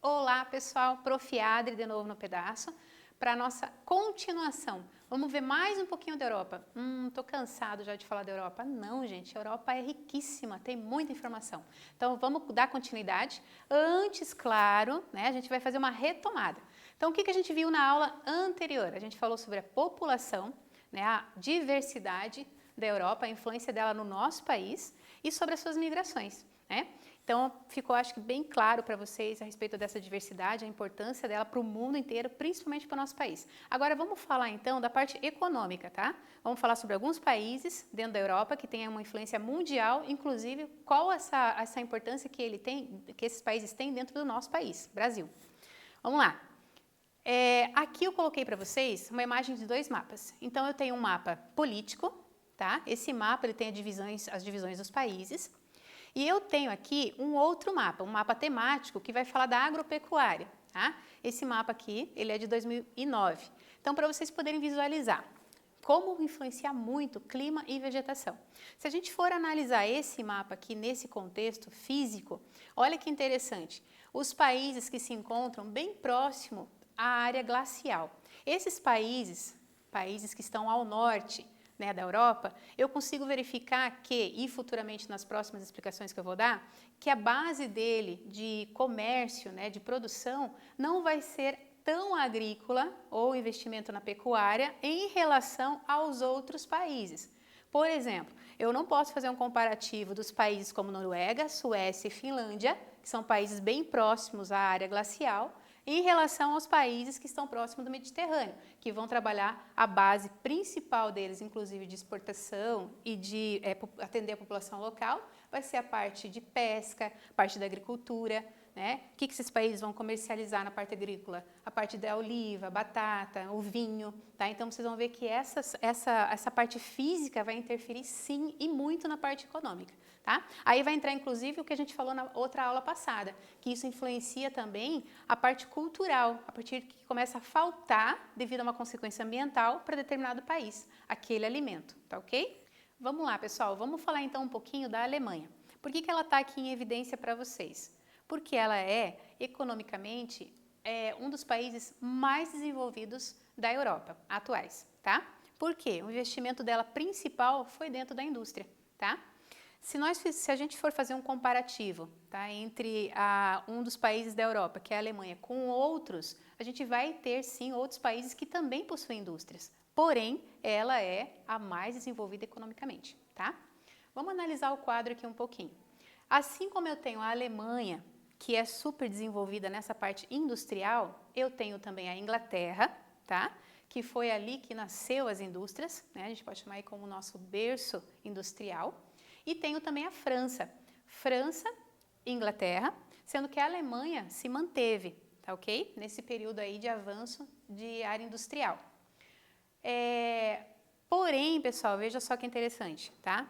Olá pessoal, Prof. Adri de novo no pedaço, para a nossa continuação. Vamos ver mais um pouquinho da Europa. Tô cansado já de falar da Europa. Não, gente, a Europa é riquíssima, tem muita informação. Então vamos dar continuidade. Antes, claro, né, a gente vai fazer uma retomada. Então o que a gente viu na aula anterior? A gente falou sobre a população, né, a diversidade da Europa, a influência dela no nosso país e sobre as suas migrações, né? Então, ficou, acho que, bem claro para vocês a respeito dessa diversidade, a importância dela para o mundo inteiro, principalmente para o nosso país. Agora, vamos falar, então, da parte econômica, tá? Vamos falar sobre alguns países dentro da Europa que têm uma influência mundial, inclusive, qual essa importância que esses países têm dentro do nosso país, Brasil. Vamos lá. Aqui eu coloquei para vocês uma imagem de dois mapas. Então, eu tenho um mapa político, tá? Esse mapa ele tem as divisões dos países. E eu tenho aqui um outro mapa, um mapa temático que vai falar da agropecuária, tá? Esse mapa aqui, ele é de 2009. Então, para vocês poderem visualizar como influencia muito clima e vegetação. Se a gente for analisar esse mapa aqui nesse contexto físico, olha que interessante. Os países que se encontram bem próximo à área glacial. Esses países que estão ao norte, né, da Europa, eu consigo verificar que, e futuramente nas próximas explicações que eu vou dar, que a base dele de comércio, né, de produção, não vai ser tão agrícola ou investimento na pecuária em relação aos outros países. Por exemplo, eu não posso fazer um comparativo dos países como Noruega, Suécia e Finlândia, que são países bem próximos à área glacial, em relação aos países que estão próximos do Mediterrâneo, que vão trabalhar a base principal deles, inclusive de exportação e de atender a população local, vai ser a parte de pesca, parte da agricultura, né? O que esses países vão comercializar na parte agrícola? A parte da oliva, a batata, o vinho, tá? Então vocês vão ver que essa parte física vai interferir sim e muito na parte econômica, tá? Aí vai entrar inclusive o que a gente falou na outra aula passada, que isso influencia também a parte cultural, a partir que começa a faltar devido a uma consequência ambiental para determinado país, aquele alimento, tá ok? Vamos lá, pessoal, vamos falar então um pouquinho da Alemanha. Por que ela está aqui em evidência para vocês? Porque ela é, economicamente, um dos países mais desenvolvidos da Europa, atuais, tá? Por quê? O investimento dela principal foi dentro da indústria, tá? Se a gente for fazer um comparativo, tá, entre um dos países da Europa, que é a Alemanha, com outros, a gente vai ter, sim, outros países que também possuem indústrias. Porém, ela é a mais desenvolvida economicamente, tá? Vamos analisar o quadro aqui um pouquinho. Assim como eu tenho a Alemanha, que é super desenvolvida nessa parte industrial, eu tenho também a Inglaterra, tá? Que foi ali que nasceu as indústrias, né? A gente pode chamar aí como o nosso berço industrial. E tenho também a França. França e Inglaterra, sendo que a Alemanha se manteve, tá ok? Nesse período aí de avanço de área industrial. Porém, pessoal, veja só que interessante, tá?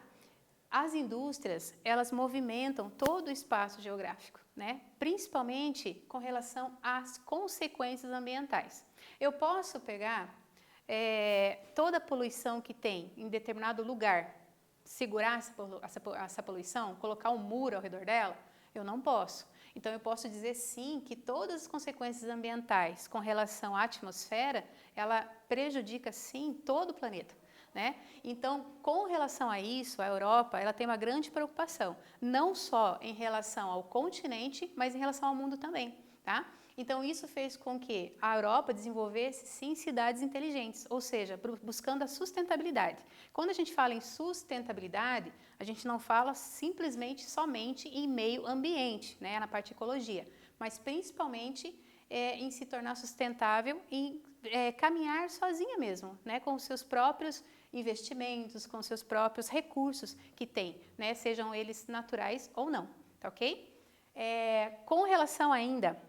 As indústrias, elas movimentam todo o espaço geográfico, né? Principalmente com relação às consequências ambientais. Eu posso pegar toda a poluição que tem em determinado lugar, segurar essa poluição, colocar um muro ao redor dela? Eu não posso. Então, eu posso dizer sim que todas as consequências ambientais com relação à atmosfera, ela prejudica sim todo o planeta, né? Então, com relação a isso, a Europa, ela tem uma grande preocupação, não só em relação ao continente, mas em relação ao mundo também, tá? Então, isso fez com que a Europa desenvolvesse, sim, cidades inteligentes, ou seja, buscando a sustentabilidade. Quando a gente fala em sustentabilidade, a gente não fala simplesmente somente em meio ambiente, né, na parte de ecologia, mas principalmente em se tornar sustentável e caminhar sozinha mesmo, né, com os seus próprios investimentos, com seus próprios recursos que tem, né, sejam eles naturais ou não, tá ok? Com relação ainda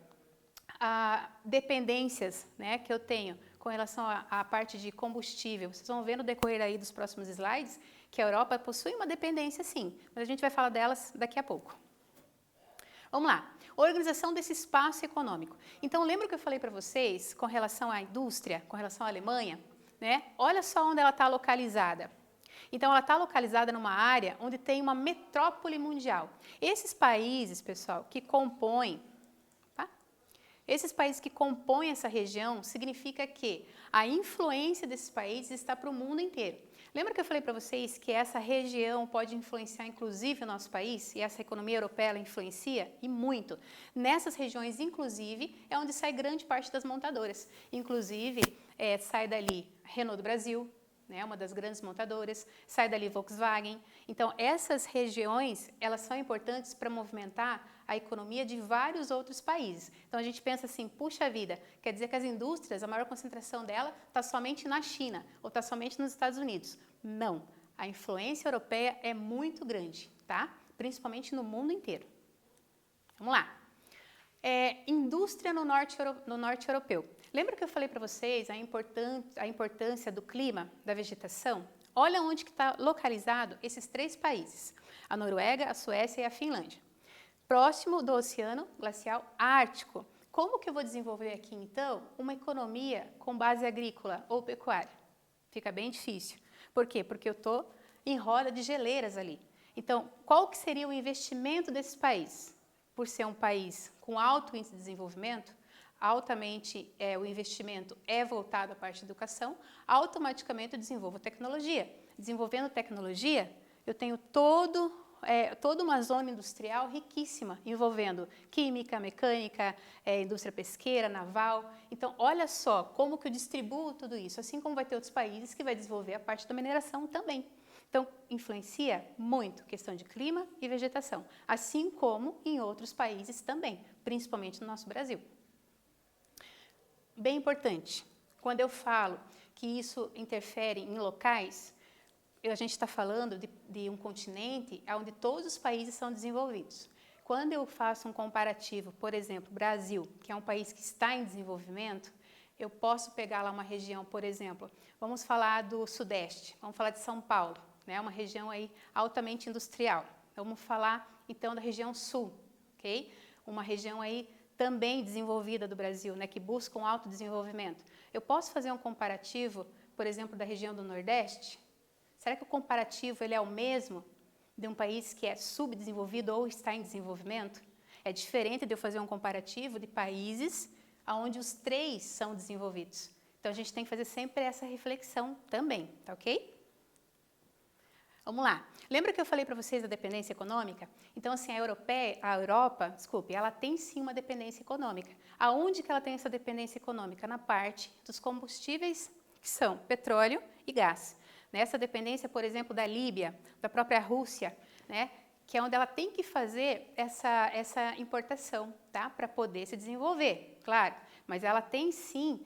a dependências, né, que eu tenho com relação à parte de combustível, vocês vão ver no decorrer aí dos próximos slides que a Europa possui uma dependência sim, mas a gente vai falar delas daqui a pouco. Vamos lá, organização desse espaço econômico. Então, lembra que eu falei para vocês com relação à indústria, com relação à Alemanha, né? Olha só onde ela está localizada. Então, ela está localizada numa área onde tem uma metrópole mundial. Esses países, pessoal, que compõem, tá? Esses países que compõem essa região, significa que a influência desses países está para o mundo inteiro. Lembra que eu falei para vocês que essa região pode influenciar inclusive o nosso país? E essa economia europeia ela influencia? E muito. Nessas regiões, inclusive, é onde sai grande parte das montadoras. Inclusive, sai dali Renault do Brasil, né, uma das grandes montadoras, sai dali Volkswagen. Então, essas regiões, elas são importantes para movimentar a economia de vários outros países. Então, a gente pensa assim, puxa vida, quer dizer que as indústrias, a maior concentração dela está somente na China ou está somente nos Estados Unidos. Não, a influência europeia é muito grande, tá? Principalmente no mundo inteiro. Vamos lá. Indústria no norte europeu. Lembra que eu falei para vocês a importância do clima, da vegetação? Olha onde que está localizado esses 3 países, a Noruega, a Suécia e a Finlândia. Próximo do Oceano Glacial Ártico. Como que eu vou desenvolver aqui, então, uma economia com base agrícola ou pecuária? Fica bem difícil. Por quê? Porque eu estou em roda de geleiras ali. Então, qual que seria o investimento desses países? Por ser um país com alto índice de desenvolvimento, o investimento é voltado à parte de educação, automaticamente eu desenvolvo tecnologia. Desenvolvendo tecnologia, eu tenho toda uma zona industrial riquíssima, envolvendo química, mecânica, indústria pesqueira, naval. Então, olha só como que eu distribuo tudo isso, assim como vai ter outros países que vai desenvolver a parte da mineração também. Então, influencia muito questão de clima e vegetação, assim como em outros países também, principalmente no nosso Brasil. Bem importante, quando eu falo que isso interfere em locais, a gente está falando de um continente onde todos os países são desenvolvidos. Quando eu faço um comparativo, por exemplo, Brasil, que é um país que está em desenvolvimento, eu posso pegar lá uma região, por exemplo, vamos falar do Sudeste, vamos falar de São Paulo, né, uma região aí altamente industrial. Vamos falar, então, da região Sul, ok? Uma região aí também desenvolvida do Brasil, né, que busca um alto desenvolvimento. Eu posso fazer um comparativo, por exemplo, da região do Nordeste? Será que o comparativo ele é o mesmo de um país que é subdesenvolvido ou está em desenvolvimento? É diferente de eu fazer um comparativo de países onde os 3 são desenvolvidos. Então, a gente tem que fazer sempre essa reflexão também, tá ok? Vamos lá. Lembra que eu falei para vocês da dependência econômica? Então, assim, a Europa, ela tem sim uma dependência econômica. Aonde que ela tem essa dependência econômica? Na parte dos combustíveis, que são petróleo e gás. Nessa dependência, por exemplo, da Líbia, da própria Rússia, né, que é onde ela tem que fazer essa importação, tá, para poder se desenvolver, claro. Mas ela tem sim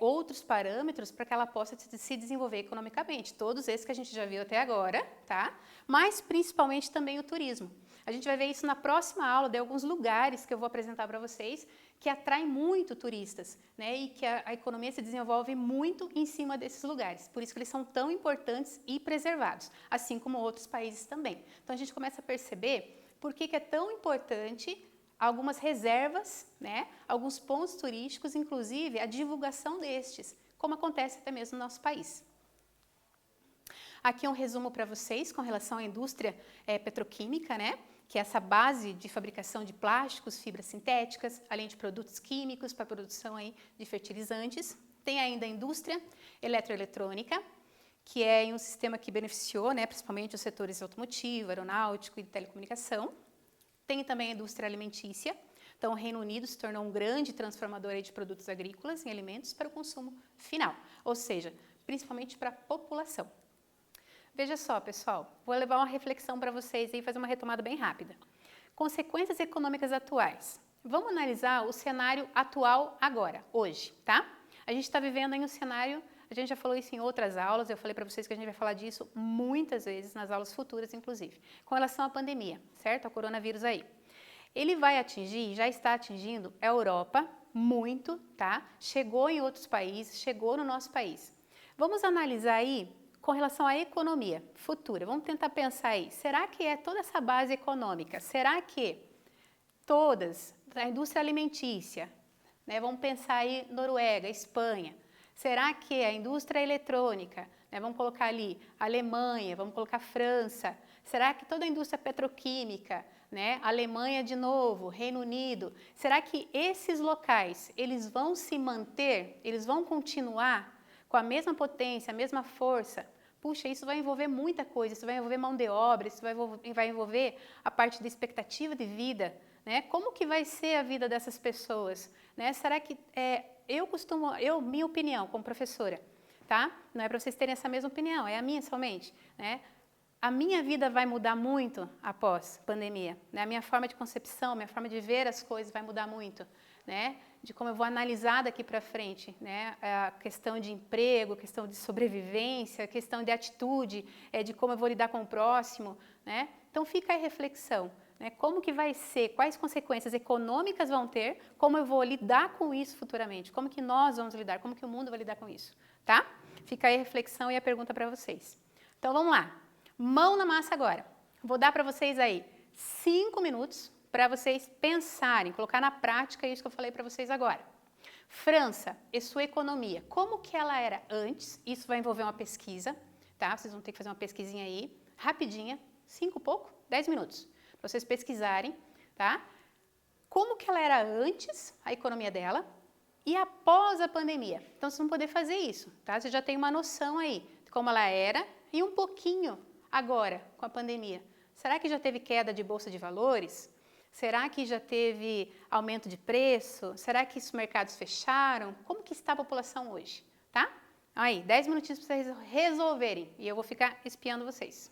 outros parâmetros para que ela possa se desenvolver economicamente. Todos esses que a gente já viu até agora, tá? Mas principalmente também o turismo. A gente vai ver isso na próxima aula de alguns lugares que eu vou apresentar para vocês que atraem muito turistas, né? E que a economia se desenvolve muito em cima desses lugares. Por isso que eles são tão importantes e preservados, assim como outros países também. Então a gente começa a perceber por que é tão importante algumas reservas, né? Alguns pontos turísticos, inclusive a divulgação destes, como acontece até mesmo no nosso país. Aqui é um resumo para vocês com relação à indústria petroquímica, né? Que é essa base de fabricação de plásticos, fibras sintéticas, além de produtos químicos para a produção aí de fertilizantes. Tem ainda a indústria eletroeletrônica, que é um sistema que beneficiou, né, principalmente os setores automotivo, aeronáutico e de telecomunicação. Tem também a indústria alimentícia. Então, o Reino Unido se tornou um grande transformador aí de produtos agrícolas em alimentos para o consumo final, ou seja, principalmente para a população. Veja só, pessoal, vou levar uma reflexão para vocês e fazer uma retomada bem rápida. Consequências econômicas atuais. Vamos analisar o cenário atual agora, hoje, tá? A gente está vivendo em um cenário, a gente já falou isso em outras aulas, eu falei para vocês que a gente vai falar disso muitas vezes, nas aulas futuras, inclusive, com relação à pandemia, certo? Ao coronavírus aí. Ele vai atingir, já está atingindo a Europa muito, tá? Chegou em outros países, chegou no nosso país. Vamos analisar aí com relação à economia futura. Vamos tentar pensar aí, será que é toda essa base econômica, será que todas, a indústria alimentícia, né, vamos pensar aí Noruega, Espanha, será que a indústria eletrônica, né? Vamos colocar ali Alemanha, vamos colocar França. Será que toda a indústria petroquímica, né? Alemanha de novo, Reino Unido, será que esses locais, eles vão se manter, eles vão continuar com a mesma potência, a mesma força? Puxa, isso vai envolver muita coisa, isso vai envolver mão de obra, isso vai envolver a parte da expectativa de vida, né? Como que vai ser a vida dessas pessoas, né? Será que, minha opinião como professora, tá? Não é para vocês terem essa mesma opinião, é a minha somente, né? A minha vida vai mudar muito após pandemia, né? A minha forma de concepção, minha forma de ver as coisas vai mudar muito, né? De como eu vou analisar daqui para frente, né? A questão de emprego, questão de sobrevivência, questão de atitude, de como eu vou lidar com o próximo, né? Então fica aí a reflexão, né? Como que vai ser, quais consequências econômicas vão ter, como eu vou lidar com isso futuramente, como que nós vamos lidar, como que o mundo vai lidar com isso, tá? Fica aí a reflexão e a pergunta para vocês. Então vamos lá. Mão na massa agora. Vou dar para vocês aí 5 minutos para vocês pensarem, colocar na prática isso que eu falei para vocês agora. França e sua economia, como que ela era antes? Isso vai envolver uma pesquisa, tá? Vocês vão ter que fazer uma pesquisinha aí, rapidinha, 5 pouco, 10 minutos, para vocês pesquisarem, tá? Como que ela era antes, a economia dela, e após a pandemia. Então, vocês vão poder fazer isso, tá? Você já tem uma noção aí de como ela era e um pouquinho agora, com a pandemia. Será que já teve queda de bolsa de valores? Será que já teve aumento de preço? Será que os mercados fecharam? Como que está a população hoje, tá? Aí, 10 minutinhos para vocês resolverem e eu vou ficar espiando vocês.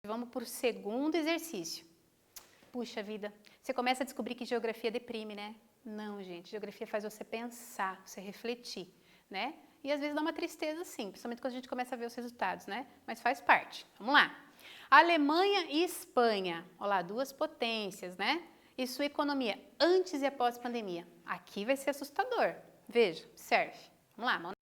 Vamos para o segundo exercício. Puxa vida, você começa a descobrir que geografia deprime, né? Não, gente, geografia faz você pensar, você refletir, né? E às vezes dá uma tristeza sim, principalmente quando a gente começa a ver os resultados, né? Mas faz parte. Vamos lá. Alemanha e Espanha, olha lá, duas potências, né? E sua economia antes e após pandemia. Aqui vai ser assustador. Veja, observe. Vamos lá, mão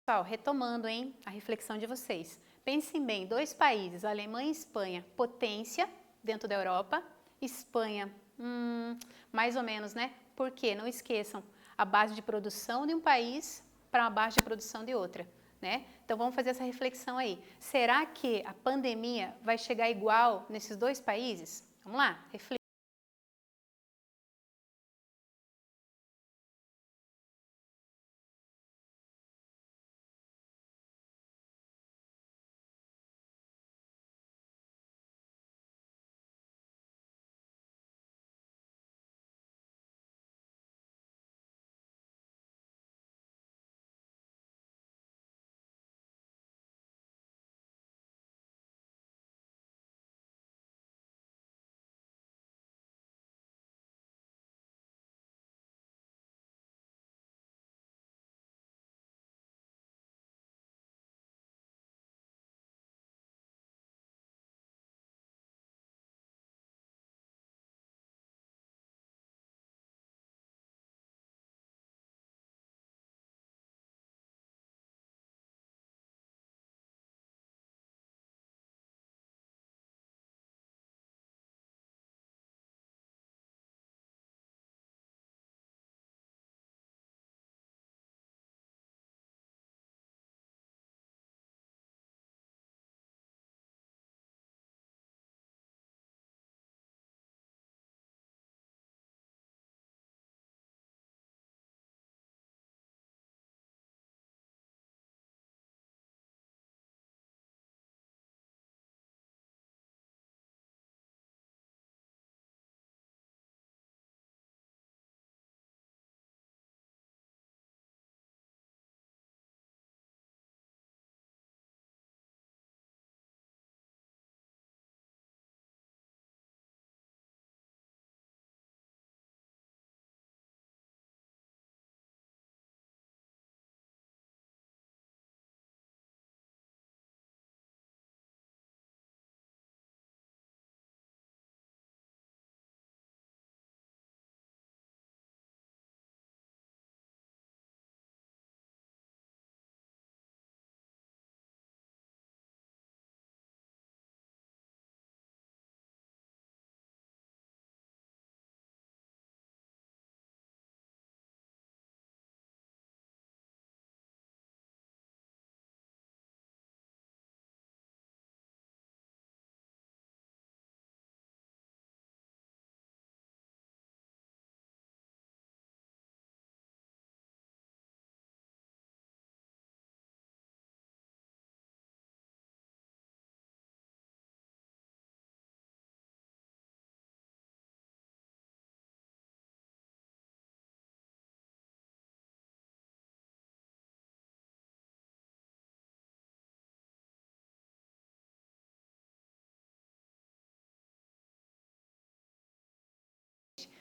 Pessoal, retomando, hein, a reflexão de vocês. Pensem bem, 2 países, Alemanha e Espanha, potência dentro da Europa. Espanha, mais ou menos, né? Por quê? Não esqueçam, a base de produção de um país para a base de produção de outra, né? Então vamos fazer essa reflexão aí. Será que a pandemia vai chegar igual nesses 2 países? Vamos lá, reflita.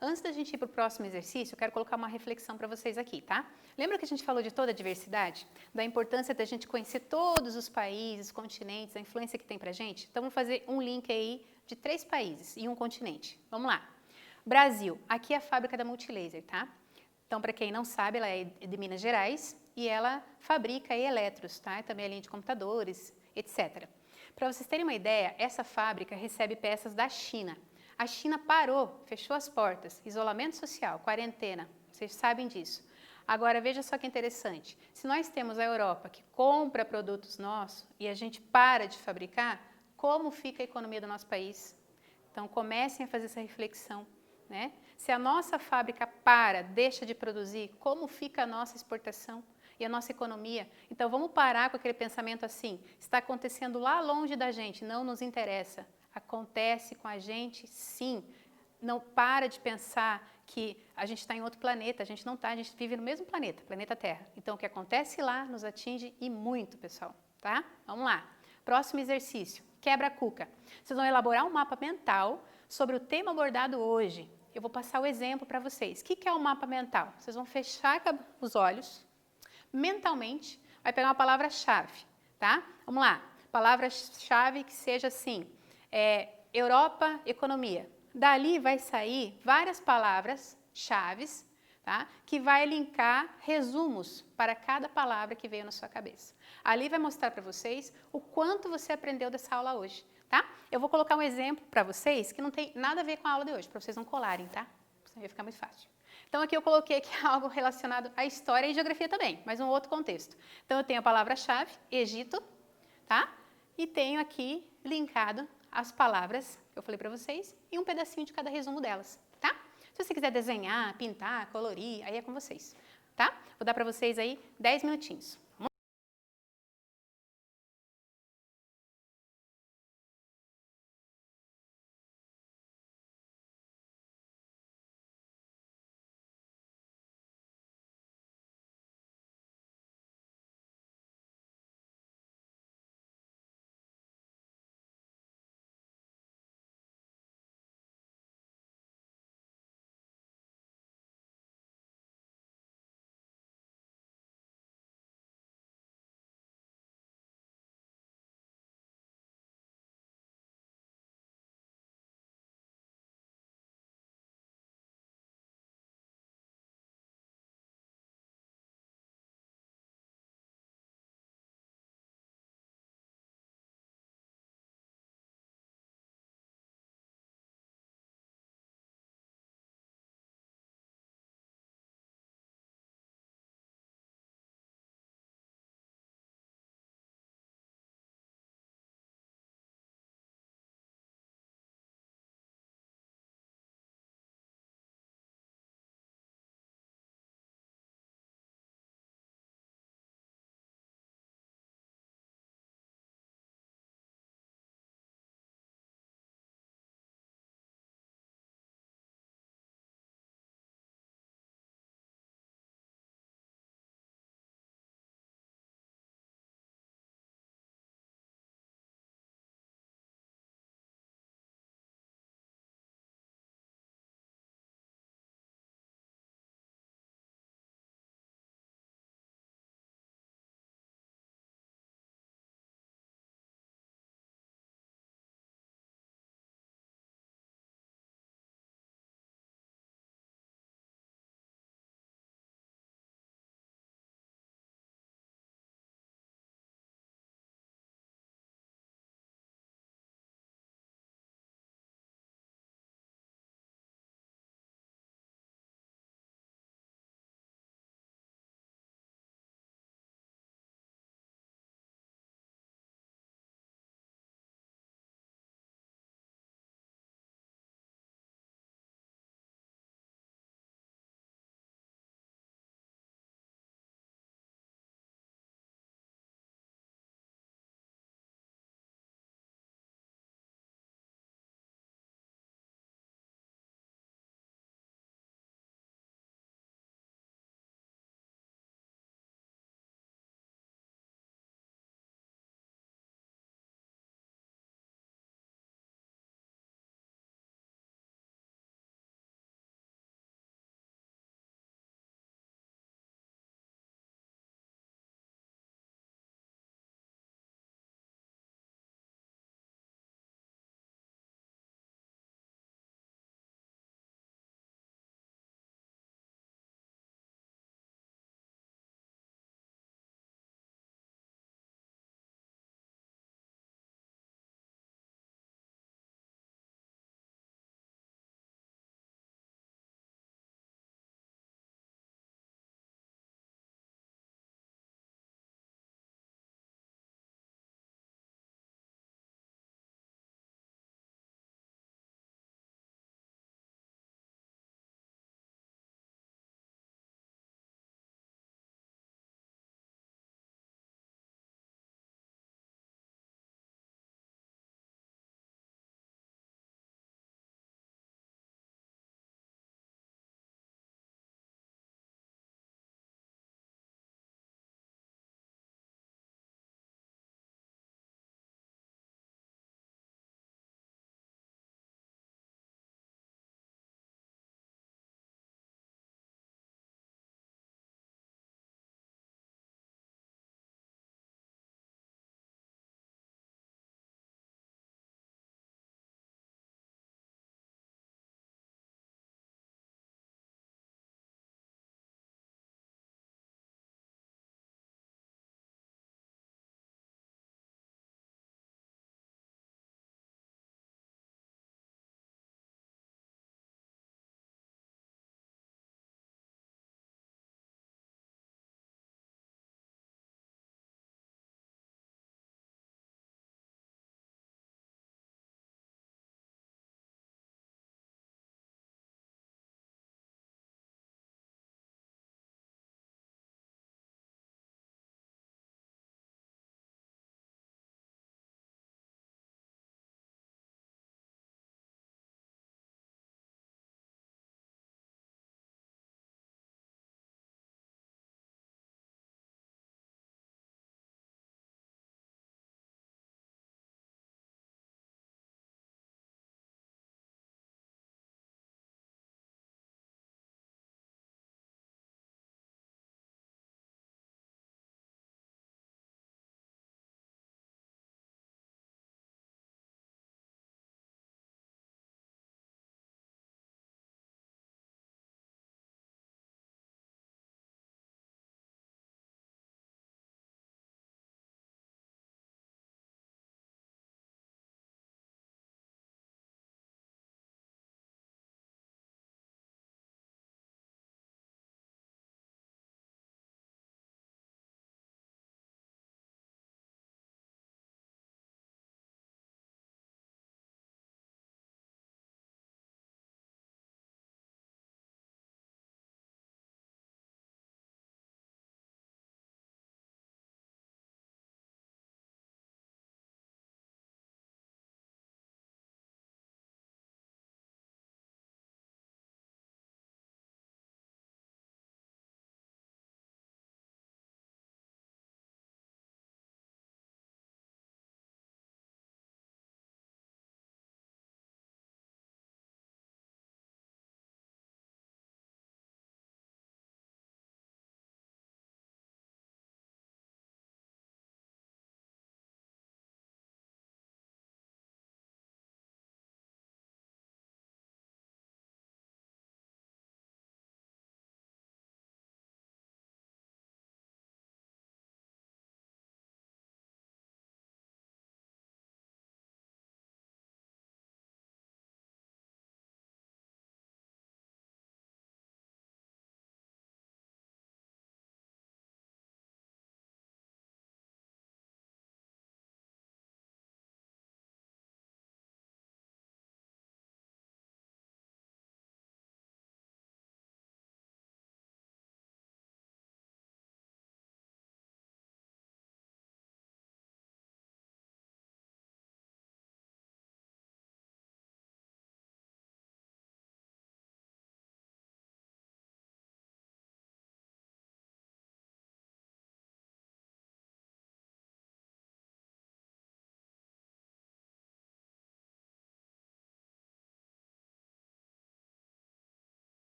Antes da gente ir para o próximo exercício, eu quero colocar uma reflexão para vocês aqui, tá? Lembra que a gente falou de toda a diversidade? Da importância da gente conhecer todos os países, continentes, a influência que tem pra gente? Então, vamos fazer um link aí de 3 países e um continente. Vamos lá. Brasil, aqui é a fábrica da Multilaser, tá? Então, para quem não sabe, ela é de Minas Gerais e ela fabrica aí eletros, tá? Também a linha de computadores, etc. Para vocês terem uma ideia, essa fábrica recebe peças da China. A China parou, fechou as portas, isolamento social, quarentena, vocês sabem disso. Agora, veja só que interessante, se nós temos a Europa que compra produtos nossos e a gente para de fabricar, como fica a economia do nosso país? Então, comecem a fazer essa reflexão, né? Se a nossa fábrica para, deixa de produzir, como fica a nossa exportação e a nossa economia? Então, vamos parar com aquele pensamento assim, está acontecendo lá longe da gente, não nos interessa. Acontece com a gente, sim. Não para de pensar que a gente está em outro planeta, a gente não está, a gente vive no mesmo planeta, planeta Terra. Então, o que acontece lá nos atinge e muito, pessoal, tá? Vamos lá. Próximo exercício, quebra a cuca. Vocês vão elaborar um mapa mental sobre o tema abordado hoje. Eu vou passar o exemplo para vocês. O que é um mapa mental? Vocês vão fechar os olhos, mentalmente, vai pegar uma palavra-chave, tá? Vamos lá. Palavra-chave que seja assim, Europa, economia. Dali vai sair várias palavras-chaves, tá? Que vai linkar resumos para cada palavra que veio na sua cabeça. Ali vai mostrar para vocês o quanto você aprendeu dessa aula hoje, tá? Eu vou colocar um exemplo para vocês que não tem nada a ver com a aula de hoje, para vocês não colarem, tá? Senão vai ficar muito fácil. Então aqui eu coloquei aqui algo relacionado à história e geografia também, mas um outro contexto. Então eu tenho a palavra-chave, Egito, tá? E tenho aqui linkado as palavras que eu falei para vocês e um pedacinho de cada resumo delas, tá? Se você quiser desenhar, pintar, colorir, aí é com vocês, tá? Vou dar para vocês aí 10 minutinhos.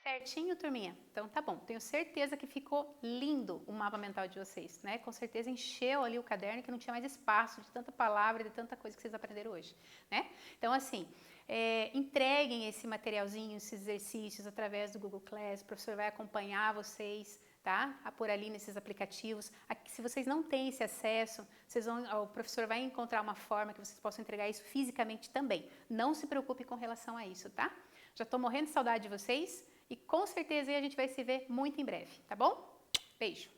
Certinho, turminha? Então tá bom. Tenho certeza que ficou lindo o mapa mental de vocês, né? Com certeza encheu ali o caderno que não tinha mais espaço de tanta palavra, de tanta coisa que vocês aprenderam hoje, né? Então assim, entreguem esse materialzinho, esses exercícios através do Google Class. O professor vai acompanhar vocês, tá? Por ali nesses aplicativos. Aqui, se vocês não têm esse acesso, o professor vai encontrar uma forma que vocês possam entregar isso fisicamente também. Não se preocupe com relação a isso, tá? Já tô morrendo de saudade de vocês. E com certeza a gente vai se ver muito em breve, tá bom? Beijo!